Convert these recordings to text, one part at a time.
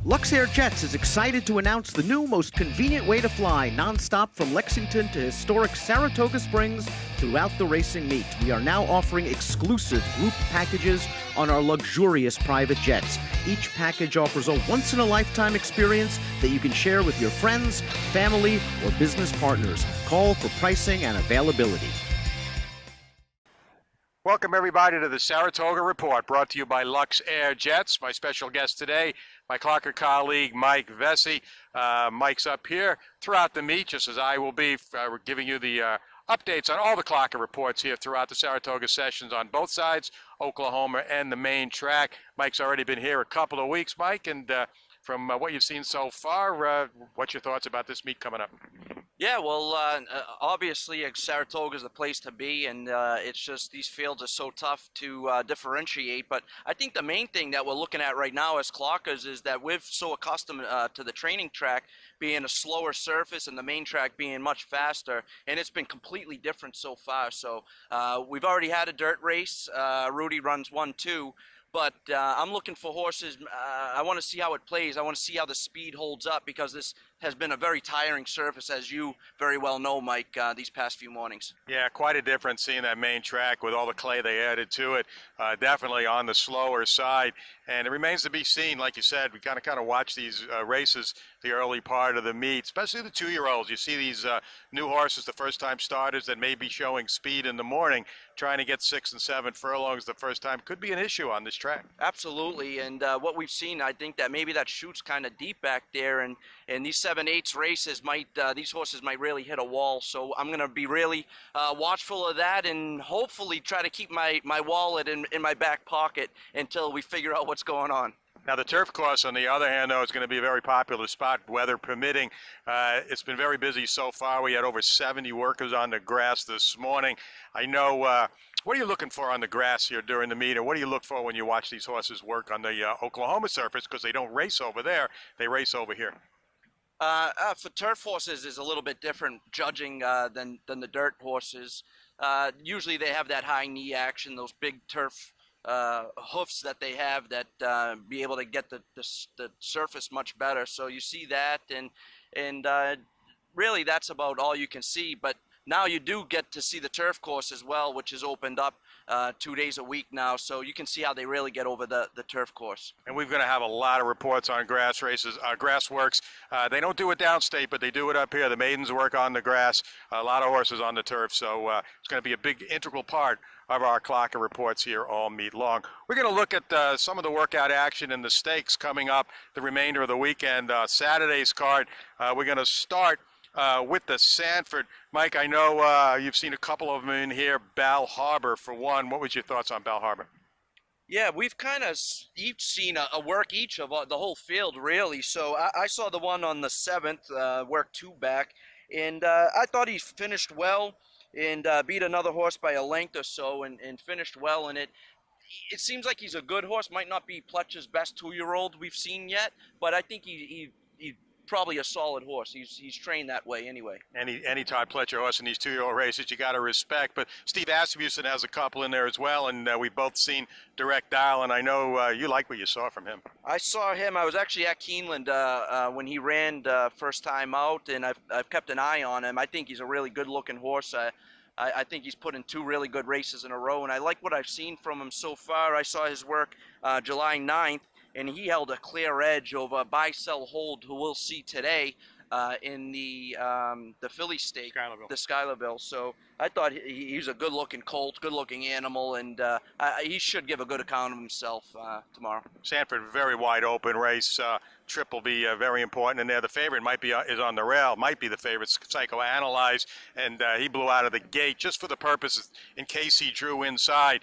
LuxAir Jets is excited to announce the new, most convenient way to fly nonstop from Lexington to historic Saratoga Springs throughout the racing meet. We are now offering exclusive group packages on our luxurious private jets. Each package offers a once-in-a-lifetime experience that you can share with your friends, family, or business partners. Call for pricing and availability. Welcome, everybody, to the Saratoga Report, brought to you by LuxAir Jets. My special guest today, my Clocker colleague, Mike Vesce. Mike's up here throughout the meet, just as I will be, giving you the updates on all the Clocker reports here throughout the Saratoga sessions on both sides, Oklahoma and the main track. Mike's already been here a couple of weeks, Mike, and from what you've seen so far, what's your thoughts about this meet coming up? Yeah, well, obviously Saratoga is the place to be, and it's just these fields are so tough to differentiate. But I think the main thing that we're looking at right now as clockers is that we're so accustomed to the training track being a slower surface and the main track being much faster, and it's been completely different so far. So we've already had a dirt race. Rudy runs 1-2. But I'm looking for horses. I want to see how it plays. I want to see how the speed holds up, because this has been a very tiring surface, as you very well know, Mike, these past few mornings. Yeah, quite a difference seeing that main track with all the clay they added to it. Definitely on the slower side. And it remains to be seen, like you said, we kind of watch these races the early part of the meet, especially the 2-year-olds. You see these new horses, the first-time starters that may be showing speed in the morning, trying to get 6 and 7 furlongs the first time. Could be an issue on this track. Absolutely, and what we've seen, I think that maybe that chute's kind of deep back there, and these 7/8 races might, these horses might really hit a wall. So I'm going to be really watchful of that, and hopefully try to keep my wallet in my back pocket until we figure out what's going on. Now, the turf course, on the other hand, though, is going to be a very popular spot, weather permitting. It's been very busy so far. We had over 70 workers on the grass this morning. I know, what are you looking for on the grass here during the meet, or what do you look for when you watch these horses work on the Oklahoma surface? Because they don't race over there, they race over here. For turf horses is a little bit different judging than the dirt horses. Usually they have that high knee action, those big turf hoofs that they have that be able to get the surface much better. So you see that, and really that's about all you can see. But now you do get to see the turf course as well, which is opened up 2 days a week now, so you can see how they really get over the turf course. And we're going to have a lot of reports on grass races, grass works. They don't do it downstate, but they do it up here. The maidens work on the grass, a lot of horses on the turf, so it's going to be a big integral part of our Clocker reports here all meet long. We're going to look at some of the workout action and the stakes coming up the remainder of the weekend. Saturday's card, we're going to start with the Sanford. Mike, I know you've seen a couple of them in here. Bal Harbor, for one. What was your thoughts on Bal Harbor? Yeah, we've kind of each seen a work each of the whole field, really. So I saw the one on the 7th, work 2 back, and I thought he finished well and beat another horse by a length or so and finished well in it. It seems like he's a good horse. Might not be Pletcher's best 2-year-old we've seen yet, but I think he's probably a solid horse. He's trained that way anyway. Any Todd Pletcher horse in these 2-year-old races you got to respect. But Steve Asmussen has a couple in there as well, and we've both seen Direct Dial, and I know you like what you saw from him. I saw him. I was actually at Keeneland when he ran first time out, and I've kept an eye on him. I think he's a really good-looking horse. I think he's put in 2 really good races in a row, and I like what I've seen from him so far. I saw his work July 9th, and he held a clear edge over Buy, Sell, Hold, who we'll see today in the Philly stake, the Schuylerville. So I thought he's a good-looking colt, good-looking animal, and he should give a good account of himself tomorrow. Sanford, very wide open race. Trip will be very important in there. The favorite is on the rail, might be the favorite, Psychoanalyze, and he blew out of the gate just for the purpose, in case he drew inside,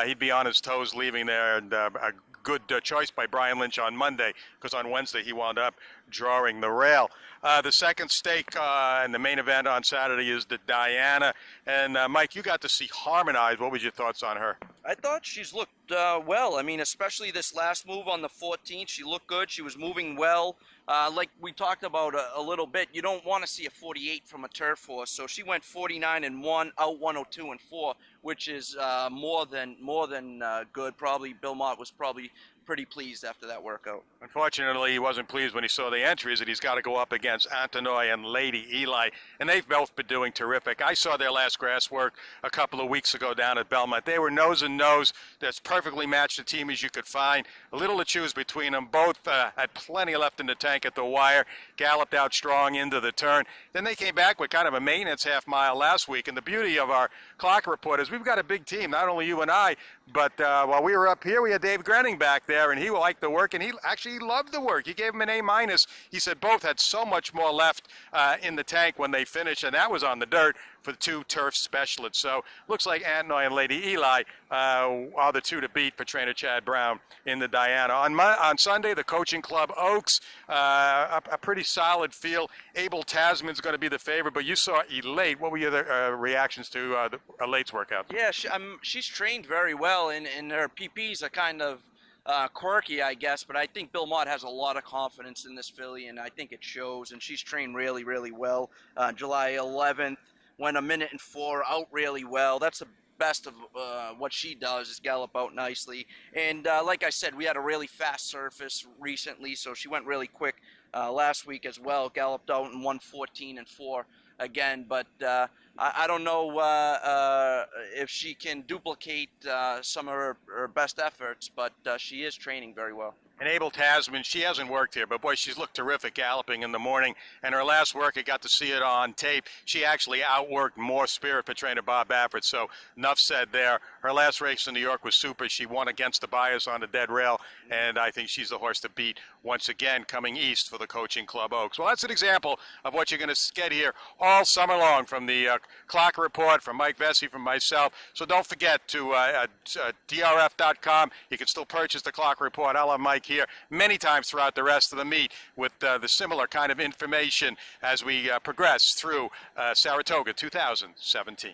he'd be on his toes leaving there, and a good choice by Brian Lynch on Monday, because on Wednesday he wound up drawing the rail. The second stake and the main event on Saturday is the Diana. And Mike, you got to see Harmonize. What was your thoughts on her? I thought she's looked well. I mean, especially this last move on the 14th, she looked good. She was moving well. Like we talked about a little bit, you don't want to see a 48 from a turf horse. So she went 49-1, out 102-4, which is more than good. Probably Bill Mott was probably pretty pleased after that workout. Unfortunately, he wasn't pleased when he saw the entries that he's got to go up against Antonoy and Lady Eli, and they've both been doing terrific. I saw their last grass work a couple of weeks ago down at Belmont. They were nose and nose. That's perfectly matched a team as you could find. A little to choose between them. Both had plenty left in the tank at the wire, galloped out strong into the turn. Then they came back with kind of a maintenance half mile last week, and the beauty of our clock report is we've got a big team, not only you and I, but while we were up here, we had Dave Grenning back there, and he liked the work, and he actually loved the work. He gave him an A-. He said both had so much more left in the tank when they finished, and that was on the dirt for the two turf specialists. So looks like Antonoy and Lady Eli are the two to beat for trainer Chad Brown in the Diana. On Sunday, the Coaching Club Oaks, a pretty solid field. Abel Tasman's going to be the favorite, but you saw Elate. What were your reactions to Elate's workout? Yeah, she's trained very well, and her PPs are kind of quirky, I guess, but I think Bill Mott has a lot of confidence in this filly, and I think it shows, and she's trained really, really well. July 11th, went 1:04, out really well. That's the best of what she does, is gallop out nicely. And like I said, we had a really fast surface recently, so she went really quick last week as well, galloped out in 1:14.4 again, but I don't know if she can duplicate some of her best efforts, but she is training very well. And Abel Tasman, she hasn't worked here, but boy, she's looked terrific galloping in the morning. And her last work, I got to see it on tape. She actually outworked more Spirit for trainer Bob Baffert, so enough said there. Her last race in New York was super. She won against the bias on the dead rail, and I think she's the horse to beat once again coming east for the Coaching Club Oaks. Well, that's an example of what you're going to get here all summer long from the Clock Report, from Mike Vesce, from myself. So don't forget to drf.com. You can still purchase the Clock Report. I'll have Mike here many times throughout the rest of the meet with the similar kind of information as we progress through Saratoga 2017.